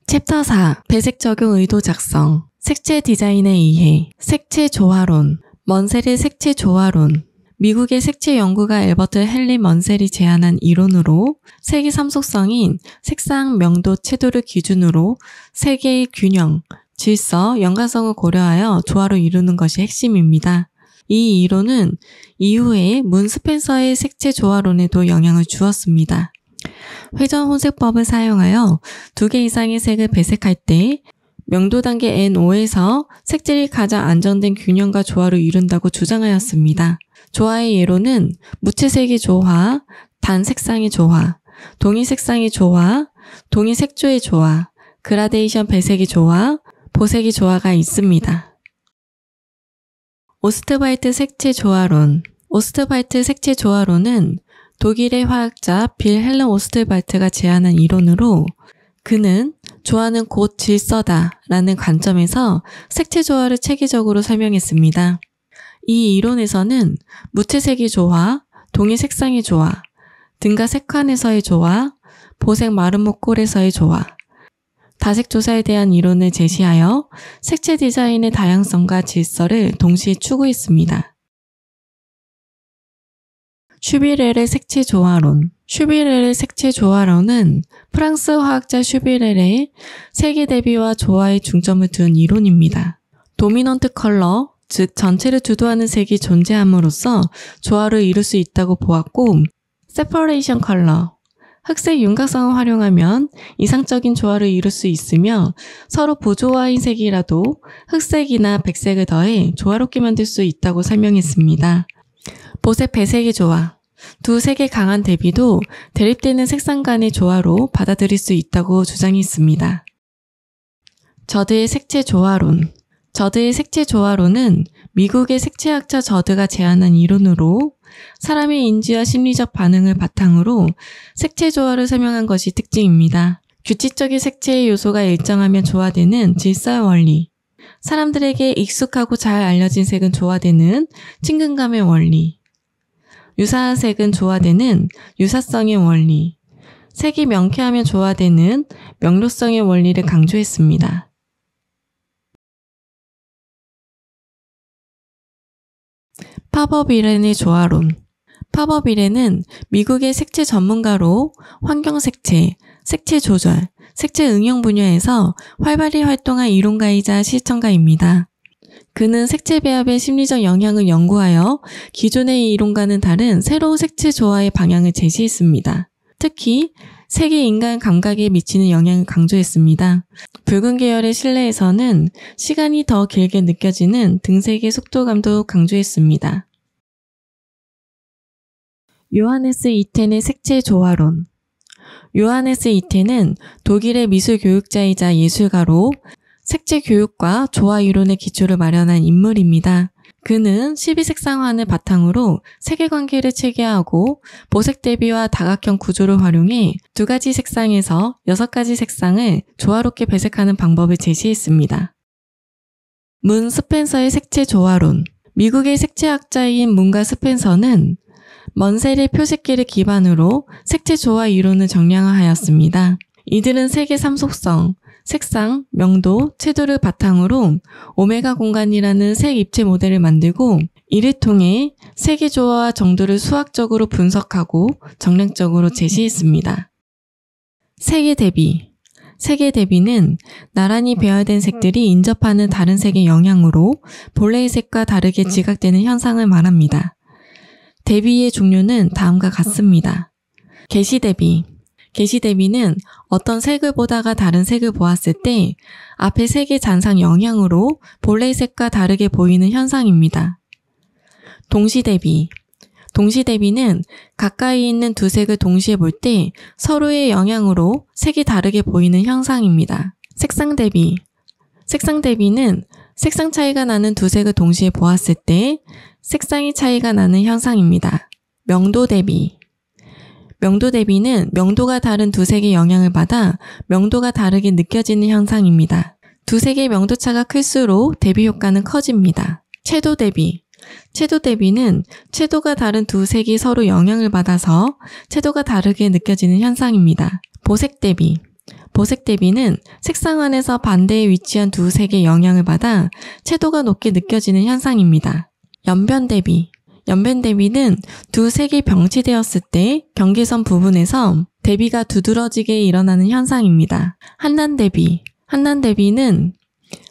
챕터 4. 배색 적용 의도 작성. 색채 디자인에 의해. 색채 조화론. 먼셀의 색채 조화론. 미국의 색채 연구가 엘버트 헨리 먼셀이 제안한 이론으로 색의 삼속성인 색상, 명도, 채도를 기준으로 색의 균형, 질서, 연관성을 고려하여 조화를 이루는 것이 핵심입니다. 이 이론은 이후에 문 스펜서의 색채 조화론에도 영향을 주었습니다. 회전 혼색법을 사용하여 2개 이상의 색을 배색할 때 명도 단계 N5에서 색질이 가장 안정된 균형과 조화를 이룬다고 주장하였습니다. 조화의 예로는 무채색의 조화, 단 색상의 조화, 동일 색상의 조화, 동일 색조의 조화, 그라데이션 배색의 조화, 보색의 조화가 있습니다. 오스트바이트 색채 조화론. 오스트바이트 색채 조화론은 독일의 화학자 빌 헬름 오스트바이트가 제안한 이론으로 그는 조화는 곧 질서다 라는 관점에서 색채 조화를 체계적으로 설명했습니다. 이 이론에서는 무채색의 조화, 동일 색상의 조화, 등가 색환에서의 조화, 보색 마름모 꼴에서의 조화, 다색 조사에 대한 이론을 제시하여 색채 디자인의 다양성과 질서를 동시에 추구했습니다. 슈비렐의 색채 조화론. 슈비렐의 색채 조화론은 프랑스 화학자 슈비렐의 색의 대비와 조화에 중점을 둔 이론입니다. 도미넌트 컬러, 즉 전체를 주도하는 색이 존재함으로써 조화를 이룰 수 있다고 보았고, 세퍼레이션 컬러, 흑색 윤곽성을 활용하면 이상적인 조화를 이룰 수 있으며 서로 부조화인 색이라도 흑색이나 백색을 더해 조화롭게 만들 수 있다고 설명했습니다. 보색 배색의 조화. 두 색의 강한 대비도 대립되는 색상 간의 조화로 받아들일 수 있다고 주장했습니다. 저드의 색채 조화론. 저드의 색채 조화론은 미국의 색채학자 저드가 제안한 이론으로 사람의 인지와 심리적 반응을 바탕으로 색채 조화를 설명한 것이 특징입니다. 규칙적인 색채의 요소가 일정하면 조화되는 질서의 원리, 사람들에게 익숙하고 잘 알려진 색은 조화되는 친근감의 원리, 유사한 색은 조화되는 유사성의 원리, 색이 명쾌하면 조화되는 명료성의 원리를 강조했습니다. 파버 비렌의 조화론. 파버 비렌은 미국의 색채 전문가로 환경색채, 색채 조절, 색채 응용 분야에서 활발히 활동한 이론가이자 실천가입니다. 그는 색채 배합의 심리적 영향을 연구하여 기존의 이론과는 다른 새로운 색채 조화의 방향을 제시했습니다. 특히 색이 인간 감각에 미치는 영향을 강조했습니다. 붉은 계열의 실내에서는 시간이 더 길게 느껴지는 등색의 속도감도 강조했습니다. 요하네스 이텐의 색채 조화론. 요하네스 이텐은 독일의 미술 교육자이자 예술가로 색채 교육과 조화 이론의 기초를 마련한 인물입니다. 그는 12색상환을 바탕으로 세계관계를 체계하고 보색 대비와 다각형 구조를 활용해 2가지 색상에서 6가지 색상을 조화롭게 배색하는 방법을 제시했습니다. 문 스펜서의 색채 조화론. 미국의 색채학자인 문과 스펜서는 먼셀의 표색기를 기반으로 색채 조화 이론을 정량화하였습니다. 이들은 색의 삼속성, 색상, 명도, 채도를 바탕으로 오메가 공간이라는 색 입체 모델을 만들고 이를 통해 색의 조화와 정도를 수학적으로 분석하고 정량적으로 제시했습니다. 색의 대비. 색의 대비는 나란히 배열된 색들이 인접하는 다른 색의 영향으로 본래의 색과 다르게 지각되는 현상을 말합니다. 대비의 종류는 다음과 같습니다. 개시 대비. 개시 대비는 어떤 색을 보다가 다른 색을 보았을 때 앞의 색의 잔상 영향으로 본래의 색과 다르게 보이는 현상입니다. 동시 대비. 동시 대비는 가까이 있는 두 색을 동시에 볼 때 서로의 영향으로 색이 다르게 보이는 현상입니다. 색상 대비. 색상 대비는 색상 차이가 나는 두 색을 동시에 보았을 때 색상의 차이가 나는 현상입니다. 명도 대비. 명도 대비는 명도가 다른 두 색의 영향을 받아 명도가 다르게 느껴지는 현상입니다. 두 색의 명도차가 클수록 대비 효과는 커집니다. 채도 대비. 채도 대비는 채도가 다른 두 색이 서로 영향을 받아서 채도가 다르게 느껴지는 현상입니다. 보색 대비. 보색 대비는 색상 안에서 반대에 위치한 두 색의 영향을 받아 채도가 높게 느껴지는 현상입니다. 연변 대비. 연변 대비는 두 색이 병치되었을 때 경계선 부분에서 대비가 두드러지게 일어나는 현상입니다. 한난 대비. 한난 대비는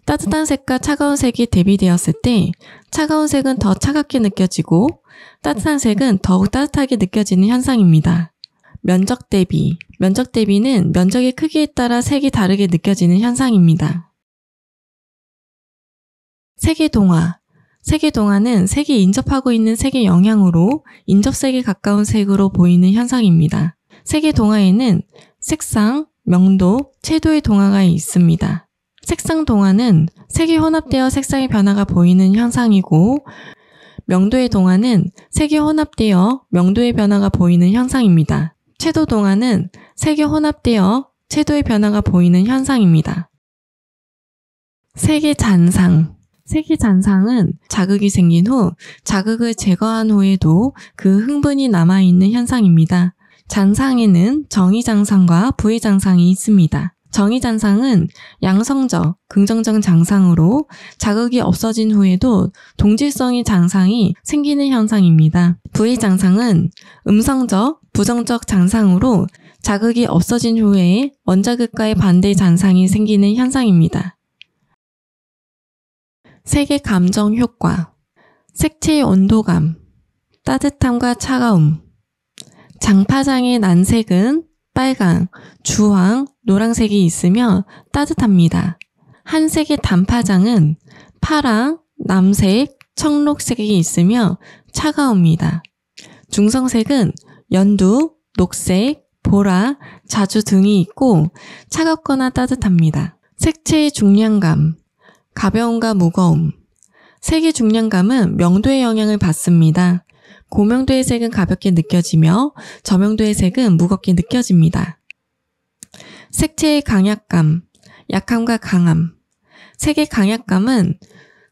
따뜻한 색과 차가운 색이 대비되었을 때 차가운 색은 더 차갑게 느껴지고 따뜻한 색은 더욱 따뜻하게 느껴지는 현상입니다. 면적 대비. 면적 대비는 면적의 크기에 따라 색이 다르게 느껴지는 현상입니다. 색의 동화. 색의 동화는 색이 인접하고 있는 색의 영향으로 인접색에 가까운 색으로 보이는 현상입니다. 색의 동화에는 색상, 명도, 채도의 동화가 있습니다. 색상 동화는 색이 혼합되어 색상의 변화가 보이는 현상이고 명도의 동화는 색이 혼합되어 명도의 변화가 보이는 현상입니다. 채도 동화는 색이 혼합되어 채도의 변화가 보이는 현상입니다. 색의 잔상. 색의 잔상은 자극이 생긴 후 자극을 제거한 후에도 그 흥분이 남아있는 현상입니다. 잔상에는 정의잔상과 부의잔상이 있습니다. 정의잔상은 양성적, 긍정적 잔상으로 자극이 없어진 후에도 동질성의 잔상이 생기는 현상입니다. 부의잔상은 음성적, 부정적 잔상으로 자극이 없어진 후에 원자극과의 반대 잔상이 생기는 현상입니다. 색의 감정 효과. 색채의 온도감, 따뜻함과 차가움. 장파장의 난색은 빨강, 주황, 노란색이 있으며 따뜻합니다. 한색의 단파장은 파랑, 남색, 청록색이 있으며 차가웁니다. 중성색은 연두, 녹색, 보라, 자주 등이 있고 차갑거나 따뜻합니다. 색채의 중량감, 가벼움과 무거움. 색의 중량감은 명도의 영향을 받습니다. 고명도의 색은 가볍게 느껴지며 저명도의 색은 무겁게 느껴집니다. 색채의 강약감, 약함과 강함. 색의 강약감은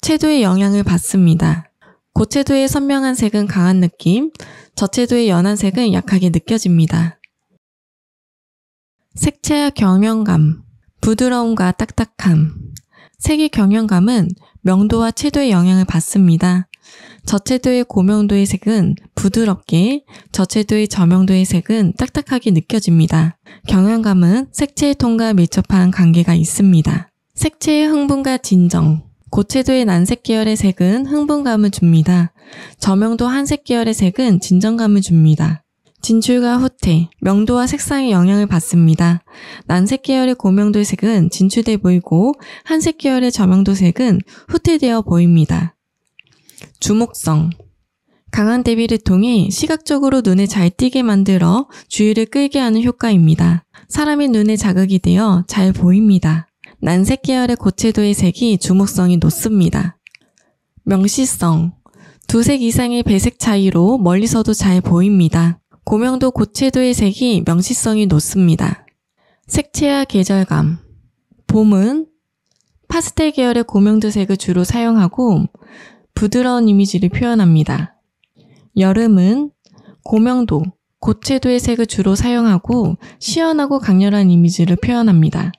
채도의 영향을 받습니다. 고채도의 선명한 색은 강한 느낌, 저채도의 연한 색은 약하게 느껴집니다. 색채의 경영감, 부드러움과 딱딱함. 색의 경영감은 명도와 채도의 영향을 받습니다. 저채도의 고명도의 색은 부드럽게, 저채도의 저명도의 색은 딱딱하게 느껴집니다. 경영감은 색채의 톤과 밀접한 관계가 있습니다. 색채의 흥분과 진정. 고채도의 난색 계열의 색은 흥분감을 줍니다. 저명도 한색 계열의 색은 진정감을 줍니다. 진출과 후퇴, 명도와 색상의 영향을 받습니다. 난색 계열의 고명도의 색은 진출돼 보이고 한색 계열의 저명도 색은 후퇴되어 보입니다. 주목성. 강한 대비를 통해 시각적으로 눈에 잘 띄게 만들어 주의를 끌게 하는 효과입니다. 사람의 눈에 자극이 되어 잘 보입니다. 난색 계열의 고채도의 색이 주목성이 높습니다. 명시성. 두 색 이상의 배색 차이로 멀리서도 잘 보입니다. 고명도 고채도의 색이 명시성이 높습니다. 색채와 계절감. 봄은 파스텔 계열의 고명도 색을 주로 사용하고 부드러운 이미지를 표현합니다. 여름은 고명도, 고채도의 색을 주로 사용하고 시원하고 강렬한 이미지를 표현합니다.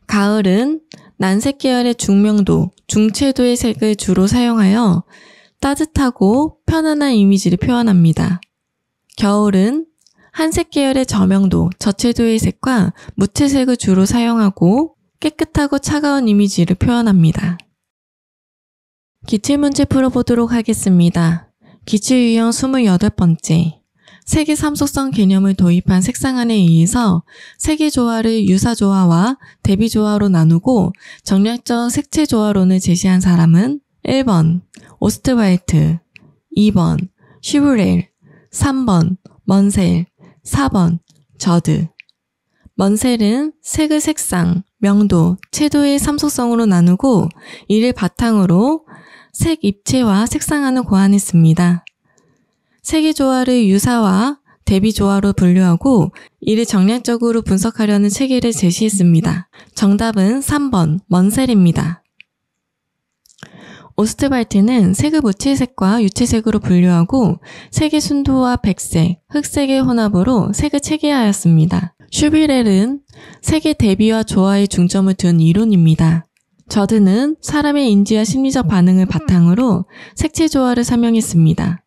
가을은 난색 계열의 중명도, 중채도의 색을 주로 사용하여 따뜻하고 편안한 이미지를 표현합니다. 겨울은 한색 계열의 저명도, 저채도의 색과 무채색을 주로 사용하고 깨끗하고 차가운 이미지를 표현합니다. 기출문제 풀어보도록 하겠습니다. 기출유형 28번째. 색의 삼속성 개념을 도입한 색상안에 의해서 색의 조화를 유사조화와 대비조화로 나누고 정략적 색채조화론을 제시한 사람은 1번 오스트왈트, 2번 슈브렐, 3번 먼셀, 4번 저드. 먼셀은 색의 색상, 명도, 채도의 삼속성으로 나누고 이를 바탕으로 색 입체와 색상안을 고안했습니다. 색의 조화를 유사와 대비 조화로 분류하고 이를 정략적으로 분석하려는 체계를 제시했습니다. 정답은 3번 먼셀입니다. 오스트발트는 색을 무채색과 유채색으로 분류하고 색의 순도와 백색, 흑색의 혼합으로 색을 체계하였습니다. 슈비렐은 색의 대비와 조화에 중점을 둔 이론입니다. 저드는 사람의 인지와 심리적 반응을 바탕으로 색채 조화를 설명했습니다.